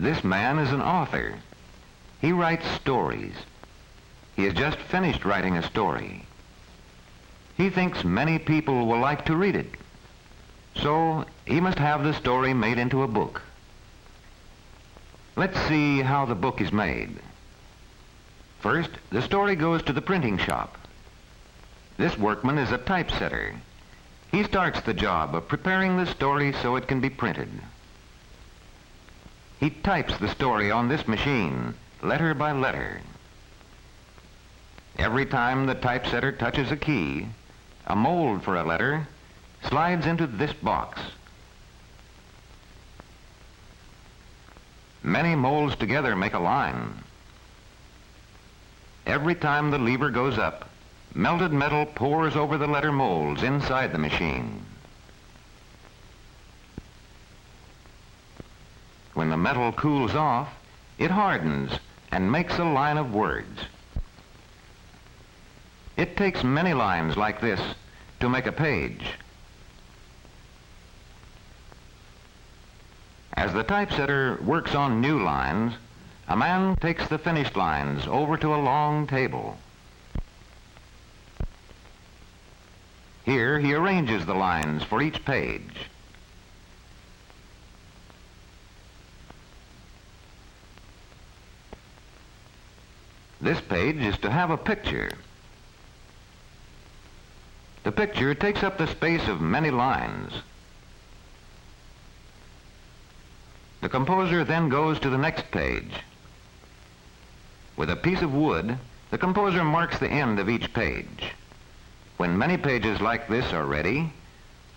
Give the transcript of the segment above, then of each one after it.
This man is an author. He writes stories. He has just finished writing a story. He thinks many people will like to read it. So he must have the story made into a book. Let's see how the book is made. First, the story goes to the printing shop. This workman is a typesetter. He starts the job of preparing the story so it can be printed. He types the story on this machine, letter by letter. Every time the typesetter touches a key, a mold for a letter slides into this box. Many molds together make a line. Every time the lever goes up, melted metal pours over the letter molds inside the machine. When the metal cools off, it hardens and makes a line of words. It takes many lines like this to make a page. As the typesetter works on new lines, a man takes the finished lines over to a long table. Here he arranges the lines for each page. This page is to have a picture. The picture takes up the space of many lines. The composer then goes to the next page. With a piece of wood, the composer marks the end of each page. When many pages like this are ready,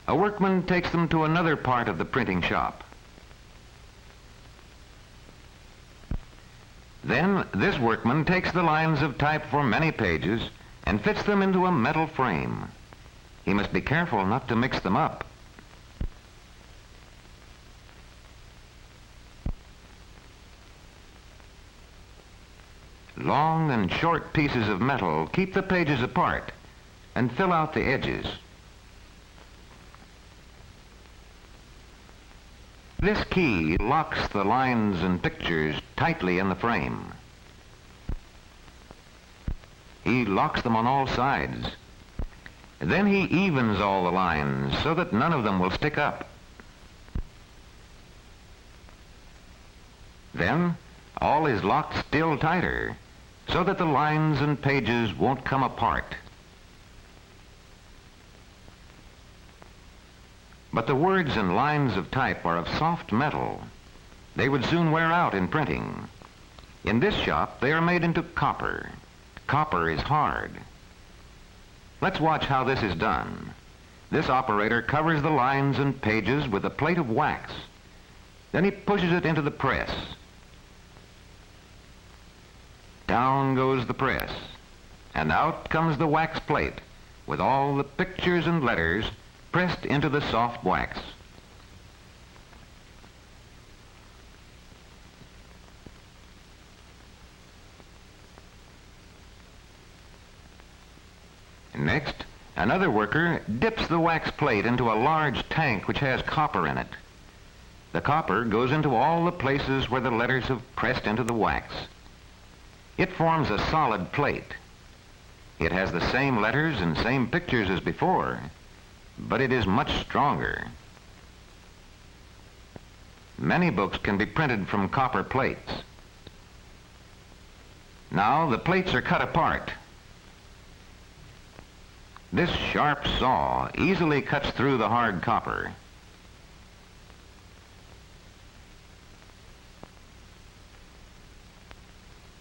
a workman takes them to another part of the printing shop. Then this workman takes the lines of type for many pages and fits them into a metal frame. He must be careful not to mix them up. Long and short pieces of metal keep the pages apart and fill out the edges. This key locks the lines and pictures tightly in the frame. He locks them on all sides. Then he evens all the lines so that none of them will stick up. Then all is locked still tighter so that the lines and pages won't come apart. But the words and lines of type are of soft metal. They would soon wear out in printing. In this shop, they are made into copper. Copper is hard. Let's watch how this is done. This operator covers the lines and pages with a plate of wax. Then he pushes it into the press. Down goes the press, and out comes the wax plate with all the pictures and letters pressed into the soft wax. Next, another worker dips the wax plate into a large tank which has copper in it. The copper goes into all the places where the letters have pressed into the wax. It forms a solid plate. It has the same letters and same pictures as before, but it is much stronger. Many books can be printed from copper plates. Now the plates are cut apart. This sharp saw easily cuts through the hard copper.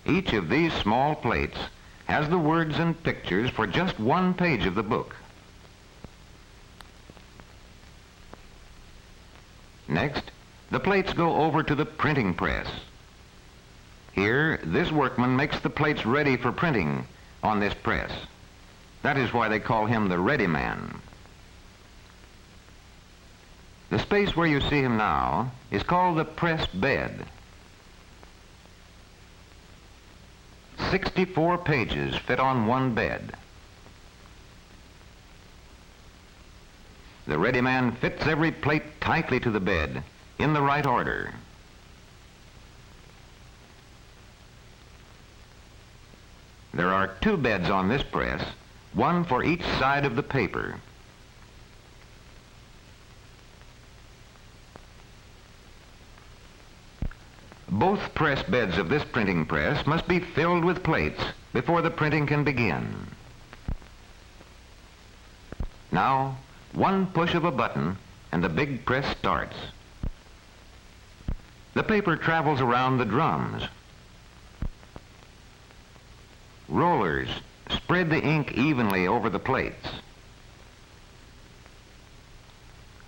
Each of these small plates has the words and pictures for just one page of the book. Next, the plates go over to the printing press. Here, this workman makes the plates ready for printing on this press. That is why they call him the ready man. The space where you see him now is called the press bed. 64 pages fit on one bed. The ready man fits every plate tightly to the bed in the right order. There are two beds on this press, one for each side of the paper. Both press beds of this printing press must be filled with plates before the printing can begin. Now, one push of a button and the big press starts. The paper travels around the drums. Rollers spread the ink evenly over the plates.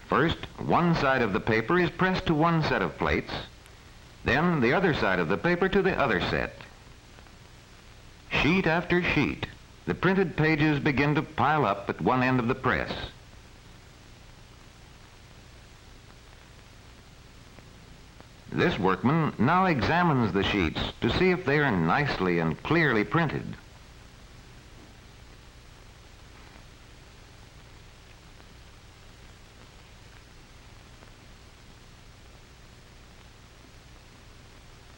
First, one side of the paper is pressed to one set of plates, then the other side of the paper to the other set. Sheet after sheet, the printed pages begin to pile up at one end of the press. This workman now examines the sheets to see if they are nicely and clearly printed.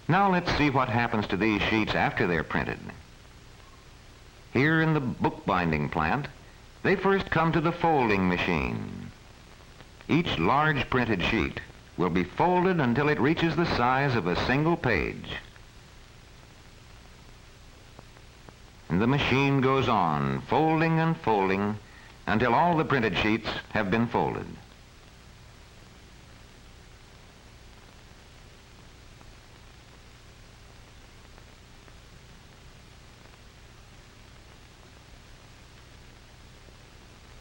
Now let's see what happens to these sheets after they're printed. Here in the bookbinding plant, they first come to the folding machine. Each large printed sheet will be folded until it reaches the size of a single page. And the machine goes on, folding and folding, until all the printed sheets have been folded.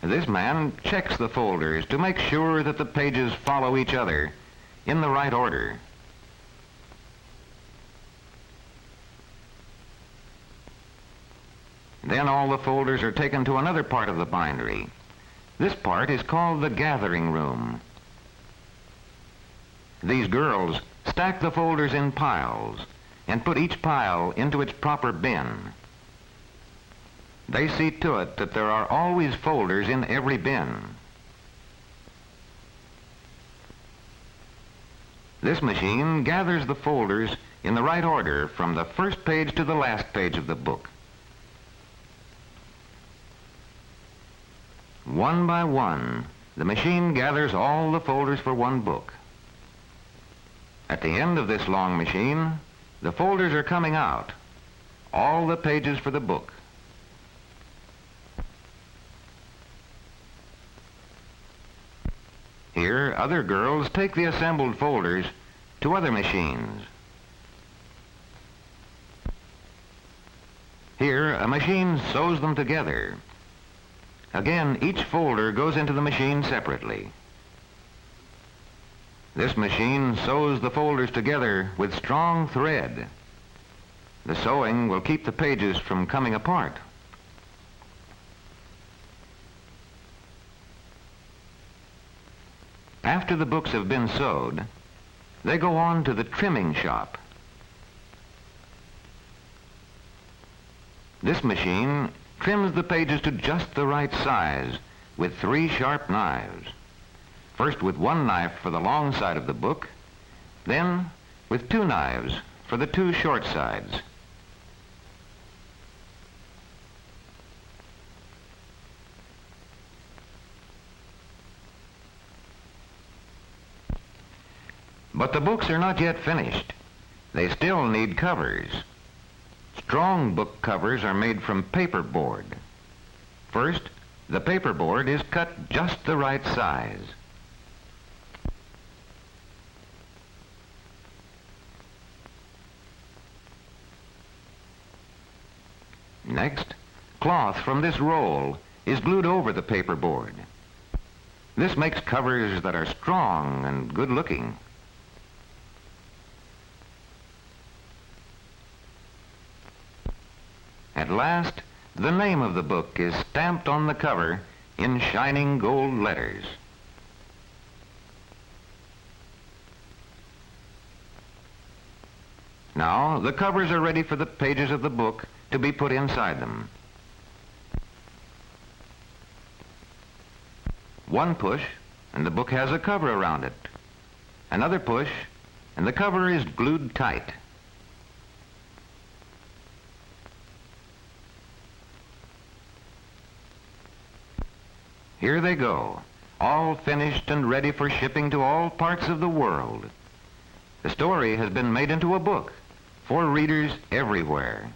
This man checks the folders to make sure that the pages follow each other in the right order. Then all the folders are taken to another part of the bindery. This part is called the gathering room. These girls stack the folders in piles and put each pile into its proper bin. They see to it that there are always folders in every bin. This machine gathers the folders in the right order from the first page to the last page of the book. One by one, the machine gathers all the folders for one book. At the end of this long machine, the folders are coming out, all the pages for the book. Here, other girls take the assembled folders to other machines. Here, a machine sews them together. Again, each folder goes into the machine separately. This machine sews the folders together with strong thread. The sewing will keep the pages from coming apart. After the books have been sewed, they go on to the trimming shop. This machine trims the pages to just the right size with 3 sharp knives. First with one knife for the long side of the book, then with 2 knives for the 2 short sides. But the books are not yet finished. They still need covers. Strong book covers are made from paperboard. First, the paperboard is cut just the right size. Next, cloth from this roll is glued over the paperboard. This makes covers that are strong and good-looking. At last, the name of the book is stamped on the cover in shining gold letters. Now, the covers are ready for the pages of the book to be put inside them. One push, and the book has a cover around it. Another push, and the cover is glued tight. Here they go, all finished and ready for shipping to all parts of the world. The story has been made into a book for readers everywhere.